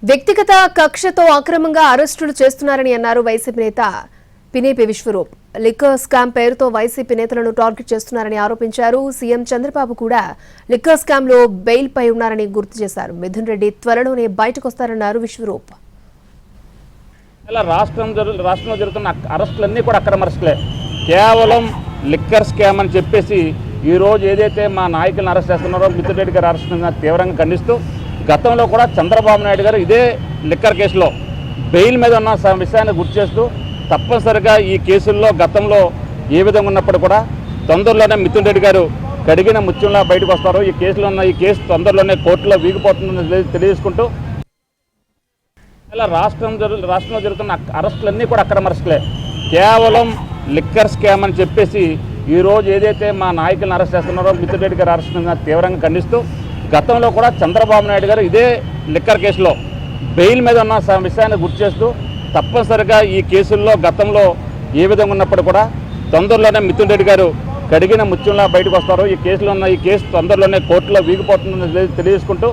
వ్యక్తిగత కక్షతో అక్రమంగా అరెస్టులు చేస్తున్నారని అన్నారు వైసీపీ నేత పినేపి విశ్వరూప్. లిక్కర్ స్కామ్ పేరుతో వైసీపీ నేతలను టార్గెట్ చేస్తున్నారని ఆరోపించారు. సీఎం చంద్రబాబు కూడా లిక్కర్ స్కామ్ లో బెయిల్ పై ఉన్నారని గుర్తు చేశారు. మిథున్ రెడ్డి త్వరలోనే బయటకొస్తారన్నారు విశ్వరూప్. రాష్ట్రంలో జరుగుతున్న అరెస్టులన్నీ కూడా అక్రమ అరెస్టులే. కేవలం లిక్కర్ స్కామ్ అని చెప్పేసి ఈరోజు ఏదైతే మా నాయకులను అరెస్ట్ చేస్తున్నారో మిథున్ రెడ్డి గారు అరెస్ట్ తీవ్రంగా ఖండిస్తూ గతంలో కూడా చంద్రబాబు నాయుడు గారు ఇదే లిక్కర్ కేసులో బెయిల్ మీద ఉన్న విషయాన్ని గుర్తు చేస్తూ తప్పనిసరిగా ఈ కేసుల్లో గతంలో ఏ విధంగా ఉన్నప్పుడు కూడా తొందరలోనే మిథున్ రెడ్డి గారు కడిగిన ముత్యంలా బయటకు వస్తారు. ఈ కేసు తొందరలోనే కోర్టులో వీగిపోతుందని తెలియజేసుకుంటూ రాష్ట్రంలో జరుగుతున్న అరెస్టులన్నీ కూడా అక్రమ అరెస్టులే. కేవలం లిక్కర్ స్కామ్ అని చెప్పేసి ఈరోజు ఏదైతే మా నాయకులను అరెస్ట్ చేస్తున్నారో మిథున్ రెడ్డి గారు అరెస్ట్ తీవ్రంగా ఖండిస్తూ గతంలో కూడా చంద్రబాబు నాయుడు గారు ఇదే లిక్కర్ కేసులో బెయిల్ మీద ఉన్న విషయాన్ని గుర్తు చేస్తూ తప్పనిసరిగా ఈ కేసుల్లో గతంలో ఏ విధంగా ఉన్నప్పుడు కూడా తొందరలోనే మిథున్ రెడ్డి గారు కడిగిన ముత్యంలా బయటకు వస్తారు. ఈ కేసు తొందరలోనే కోర్టులో వీగిపోతుందని తెలియజేసుకుంటూ